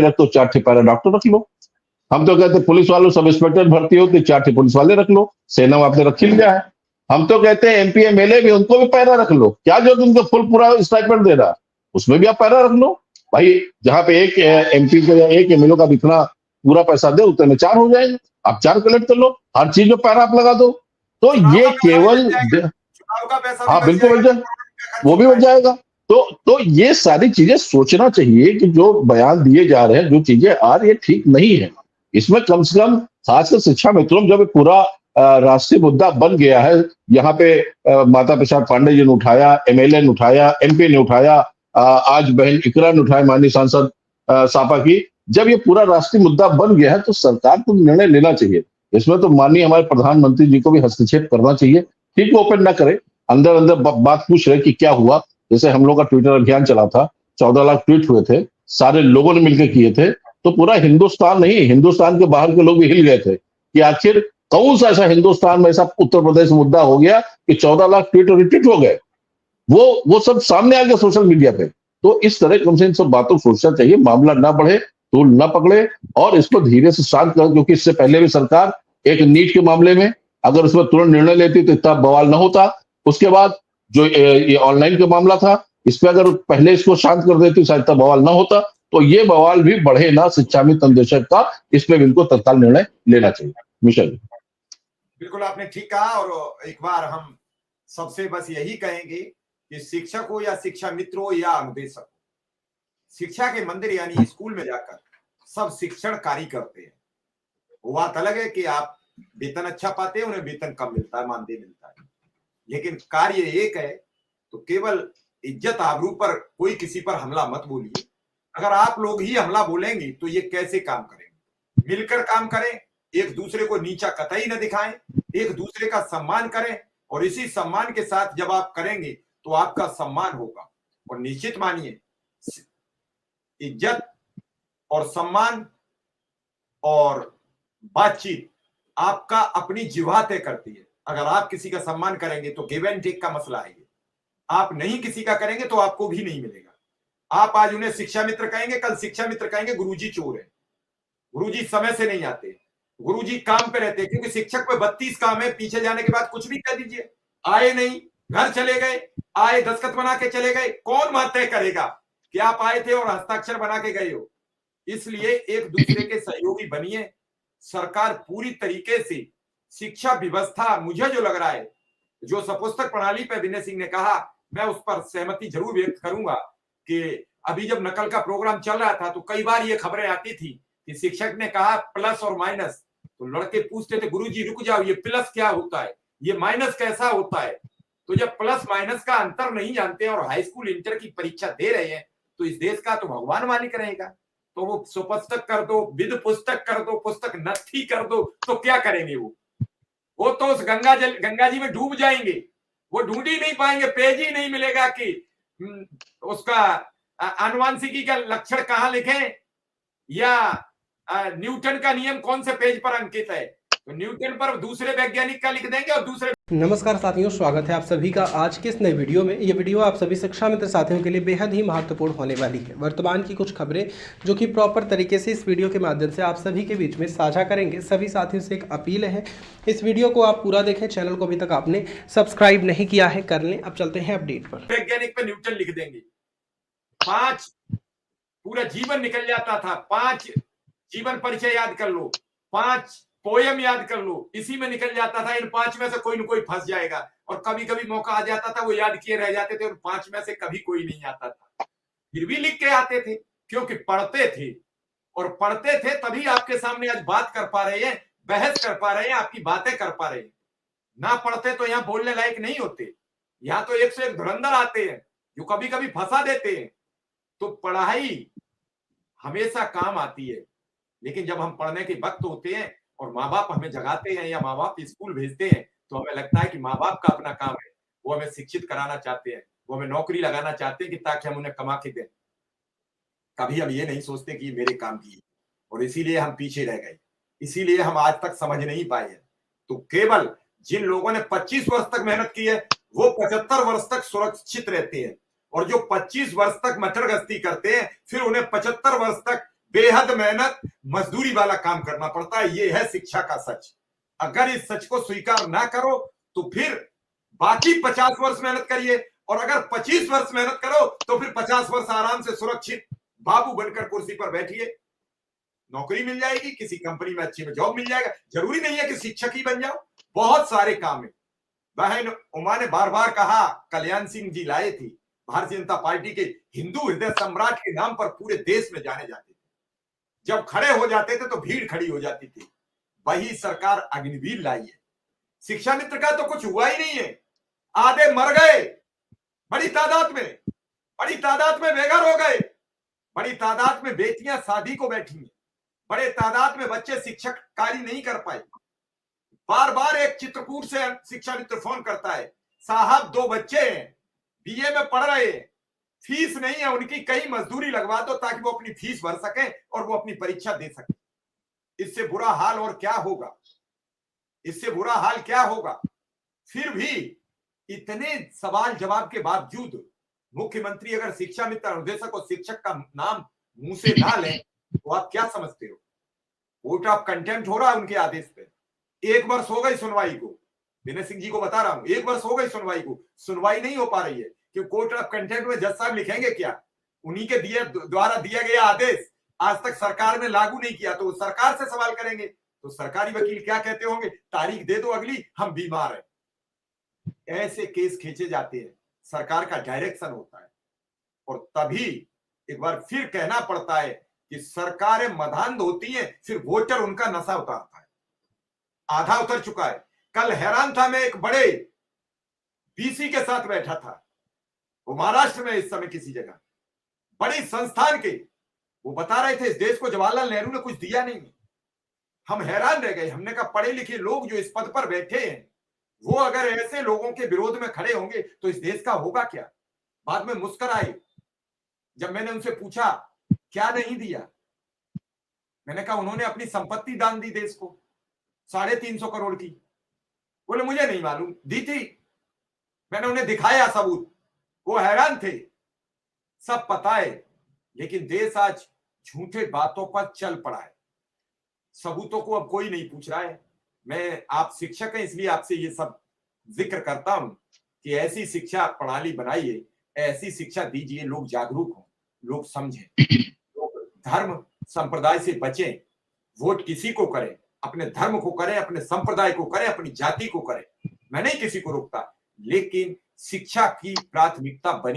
रख तो 4 ठे पैरा डॉक्टर रख लो। हम तो कहते पुलिस वालों सब इंस्पेक्टर भर्ती होते 4 ठे पुलिस वाले रख लो, सेना में आपने रख ही लिया है। हम तो कहते हैं एमपी एमएलए भी उनको भी पैरा रख लो, क्या जो तुमको फुल पूरा स्टाइपेंड दे रहा उसमें भी आप पैरा रख लो भाई। जहां पे एक एमपी को या एक एमएलए का इतना पूरा पैसा दे उतने में 4 हो जाएंगे, आप 4 कलेक्ट कर लो, हर चीज में पैरा आप लगा दो। तो चुनाव ये का पैसा भी बच केवल जाएगा, चुनाव का पैसा भी हाँ बच बिल्कुल बच जाएगा, जाए, वो भी बच जाएगा। तो ये सारी चीजें सोचना चाहिए कि जो बयान दिए जा रहे हैं, जो चीजें आ रही है ठीक नहीं है। इसमें कम से कम खासकर शिक्षा मित्रों जब ये पूरा राष्ट्रीय मुद्दा बन गया है, यहाँ पे माता प्रसाद पांडे जी ने उठाया, एमएलए ने उठाया, एमपी ने उठाया, आज बहन इकरा ने उठाया, माननीय सांसद सापा की। जब ये पूरा राष्ट्रीय मुद्दा बन गया है तो सरकार को निर्णय लेना चाहिए। इसमें तो माननीय हमारे प्रधानमंत्री जी को भी हस्तक्षेप करना चाहिए। ठीक ओपन ना करे, अंदर अंदर बात पूछ रहे कि क्या हुआ। जैसे हम लोग का ट्विटर अभियान चला था, 14 लाख ट्वीट हुए थे, सारे लोगों ने मिलकर किए थे, तो पूरा हिंदुस्तान नहीं, हिंदुस्तान के बाहर के लोग भी हिल गए थे कि आखिर कौन सा ऐसा हिंदुस्तान में ऐसा उत्तर प्रदेश मुद्दा हो गया कि 14 लाख ट्वीट रिट्वीट हो गए। वो सब सामने आ गया सोशल मीडिया पे। तो इस तरह कम से इन सब बातों को सोचना चाहिए, मामला ना बढ़े, तूल ना पकड़े और इसको धीरे से शांत कर, क्योंकि इससे पहले भी सरकार एक नीट के मामले में अगर उसमें तुरंत निर्णय लेती तो इतना बवाल ना होता। उसके बाद जो ये ऑनलाइन का मामला था, इस पे अगर पहले इसको शांत कर देती शायद इतना बवाल ना होता। तो ये बवाल भी बढ़े ना शिक्षा मित्र निदेशक का, इस पे भी इनको तत्काल निर्णय लेना चाहिए। मिशेल, बिल्कुल आपने ठीक कहा। और एक बार हम सबसे बस यही कहेंगे कि शिक्षक हो या शिक्षा मित्र हो या अनुदेशक हो, शिक्षा के मंदिर यानी स्कूल में जाकर सब शिक्षण कार्य करते हैं। वो बात अलग है कि आप वेतन अच्छा पाते हैं, उन्हें वेतन कम मिलता है, मानदेय मिलता है, लेकिन कार्य एक है। तो केवल इज्जत आबरू पर कोई किसी पर हमला मत बोलिए। अगर आप लोग ही हमला बोलेंगे तो ये कैसे काम करेंगे? मिलकर काम करें, एक दूसरे को नीचा कतई न दिखाएं, एक दूसरे का सम्मान करें, और इसी सम्मान के साथ जब आप करेंगे तो आपका सम्मान होगा। और निश्चित मानिए, इज्जत और सम्मान और बातचीत आपका अपनी जिह्वा तय करती है। अगर आप किसी का सम्मान करेंगे तो गिव एंड टेक का मसला है, आप नहीं किसी का करेंगे तो आपको भी नहीं मिलेगा। आप आज उन्हें शिक्षा मित्र कहेंगे, कल शिक्षा मित्र कहेंगे गुरुजी चोर है, गुरुजी समय से नहीं आते, गुरुजी काम पे रहते, क्योंकि शिक्षक पे 32 काम है। पीछे जाने के बाद कुछ भी कह दीजिए, आए नहीं, घर चले गए, आए दस्तखत बना के चले गए, कौन बात तय करेगा कि आप आए थे और हस्ताक्षर बना के गए हो? इसलिए एक दूसरे के सहयोगी बनिए। सरकार पूरी तरीके से शिक्षा व्यवस्था, मुझे जो लग रहा है, जो सपुस्तक प्रणाली पे विनय सिंह ने कहा, मैं उस पर सहमति जरूर व्यक्त करूंगा कि अभी जब नकल का प्रोग्राम चल रहा था तो कई बार ये खबरें आती थी कि शिक्षक ने कहा प्लस और माइनस, तो लड़के पूछते थे गुरुजी रुक जाओ, ये प्लस क्या होता है, ये माइनस कैसा होता है? तो जब प्लस माइनस का अंतर नहीं जानते और हाई स्कूल इंटर की परीक्षा दे रहे हैं तो इस देश का तो भगवान मालिक रहेगा। तो वो सुपुस्तक कर दो, विद पुस्तक कर दो, पुस्तक नत्थी कर दो, तो क्या करेंगे वो तो उस गंगा जी में डूब जाएंगे। वो ढूंढ ही नहीं पाएंगे, पेज ही नहीं मिलेगा कि उसका आनुवांशिकी का लक्षण कहां लिखे या न्यूटन का नियम कौन से पेज पर अंकित है। तो न्यूटन पर दूसरे वैज्ञानिक का लिख देंगे और दूसरे। नमस्कार साथियों, स्वागत है आप सभी का आज के इस नए वीडियो में। ये वीडियो आप सभी शिक्षा मित्र साथियों के लिए बेहद ही महत्वपूर्ण होने वाली है। वर्तमान की कुछ खबरें जो कि प्रॉपर तरीके से इस वीडियो के माध्यम से आप सभी के बीच में साझा करेंगे। सभी साथियों से एक अपील है, इस वीडियो को आप पूरा देखें। चैनल को अभी तक आपने सब्सक्राइब नहीं किया है, कर लें। अब चलते हैं अपडेट पर। वैज्ञानिक पे न्यूटन लिख देंगे, 5 पूरा जीवन निकल जाता था, 5 जीवन परिचय याद कर लो, 5 पोयम याद कर लो, इसी में निकल जाता था। इन 5 में से कोई न कोई फंस जाएगा, और कभी कभी मौका आ जाता था वो याद किए रह जाते थे, और 5 में से कभी कोई नहीं आता था, फिर भी लिख के आते थे, क्योंकि पढ़ते थे। और पढ़ते थे तभी आपके सामने आज बात कर पा रहे हैं, बहस कर पा रहे हैं, आपकी बातें कर पा रहे हैं। ना पढ़ते तो यहाँ बोलने लायक नहीं होते। यहाँ तो एक से एक धुरंधर आते हैं जो कभी कभी फंसा देते हैं। तो पढ़ाई हमेशा काम आती है, लेकिन जब हम पढ़ने के वक्त होते हैं और माँ बाप हमें जगाते हैं या माँ बाप स्कूल भेजते हैं, तो हमें लगता है कि माँ बाप का अपना काम है, वो हमें शिक्षित कराना चाहते हैं, वो हमें नौकरी लगाना चाहते हैं कि ताकि हम उन्हें कमा के दें। कभी हम ये नहीं सोचते कि मेरे काम की है, और इसीलिए हम पीछे रह गए, इसीलिए हम आज तक समझ नहीं पाए हैं। तो केवल जिन लोगों ने 25 वर्ष तक मेहनत की है वो 75 वर्ष तक सुरक्षित रहते हैं, और जो 25 वर्ष तक मटर गश्ती करते हैं फिर उन्हें 75 वर्ष तक बेहद मेहनत मजदूरी वाला काम करना पड़ता है। ये है शिक्षा का सच। अगर इस सच को स्वीकार ना करो तो फिर बाकी 50 वर्ष मेहनत करिए, और अगर 25 वर्ष मेहनत करो तो फिर 50 वर्ष आराम से सुरक्षित बाबू बनकर कुर्सी पर बैठिए। नौकरी मिल जाएगी, किसी कंपनी में अच्छी में जॉब मिल जाएगा। जरूरी नहीं है कि शिक्षक ही बन जाओ, बहुत सारे काम है। बहन उमा ने बार बार कहा, कल्याण सिंह जी लाए थे भारतीय जनता पार्टी के हिंदू हृदय सम्राट के नाम पर पूरे देश में जाने जाते थे। जब खड़े हो जाते थे तो भीड़ खड़ी हो जाती थी। वही सरकार अग्निवीर लाई है। शिक्षा मित्र का तो कुछ हुआ ही नहीं है, आधे मर गए, बड़ी तादाद में बेघर हो गए, बड़ी तादाद में बेटियां शादी को बैठी हैं, बड़े तादाद में बच्चे शिक्षक कार्य नहीं कर पाए। बार बार एक चित्रकूट से शिक्षा मित्र फोन करता है, साहब 2 बच्चे हैं, बीए में पढ़ रहे हैं, फीस नहीं है उनकी, कहीं मजदूरी लगवा दो ताकि वो अपनी फीस भर सके और वो अपनी परीक्षा दे सके। इससे बुरा हाल और क्या होगा, इससे बुरा हाल क्या होगा। फिर भी इतने सवाल जवाब के बावजूद मुख्यमंत्री अगर शिक्षा मित्र अनुदेशक और शिक्षक का नाम मुंह से ना लें तो आप क्या समझते हो? वोट ऑफ कंटेम्प्ट हो रहा है उनके आदेश पे। 1 वर्ष हो गई सुनवाई को, विनय सिंह जी को बता रहा हूं, 1 वर्ष हो गई सुनवाई को, सुनवाई नहीं हो पा रही है। कि कोर्ट ऑफ कंटेम्प्ट में जज साहब लिखेंगे क्या? उन्हीं के द्वारा दिया गया आदेश आज तक सरकार ने लागू नहीं किया, तो वो सरकार से सवाल करेंगे। तो सरकारी वकील क्या कहते होंगे? तारीख दे दो अगली, हम बीमार हैं। ऐसे केस खींचे जाते हैं, सरकार का डायरेक्शन होता है, और तभी एक बार फिर कहना पड़ता है कि सरकारें मधांध होती हैं, फिर वोटर उनका नशा उतारता है। आधा उतर चुका है। कल हैरान था, मैं एक बड़े बीसी के साथ बैठा था, वो महाराष्ट्र में इस समय किसी जगह बड़ी संस्थान के, वो बता रहे थे इस देश को जवाहरलाल नेहरू ने कुछ दिया नहीं। हम हैरान रह गए। हमने कहा पढ़े लिखे लोग जो इस पद पर बैठे हैं, वो अगर ऐसे लोगों के विरोध में खड़े होंगे तो इस देश का होगा क्या? बाद में मुस्कुराए जब मैंने उनसे पूछा क्या नहीं दिया। मैंने कहा उन्होंने अपनी संपत्ति दान दी देश को 350 करोड़ की। बोले मुझे नहीं मालूम, दी थी। मैंने उन्हें दिखाया सबूत, वो हैरान थे। सब पता है, लेकिन देश आज झूठे बातों पर चल पड़ा है। सबूतों को अब कोई नहीं पूछ रहा है। मैं, आप शिक्षक हैं इसलिए आपसे ये सब जिक्र करता हूं कि ऐसी शिक्षा प्रणाली बनाइए, ऐसी शिक्षा दीजिए, लोग जागरूक हों, लोग समझें, लोग धर्म संप्रदाय से बचें। वोट किसी को करें, अपने धर्म को करें, अपने संप्रदाय को करें, अपनी जाति को करें, मैं नहीं किसी को रोकता, लेकिन शिक्षा की प्राथमिकता बनी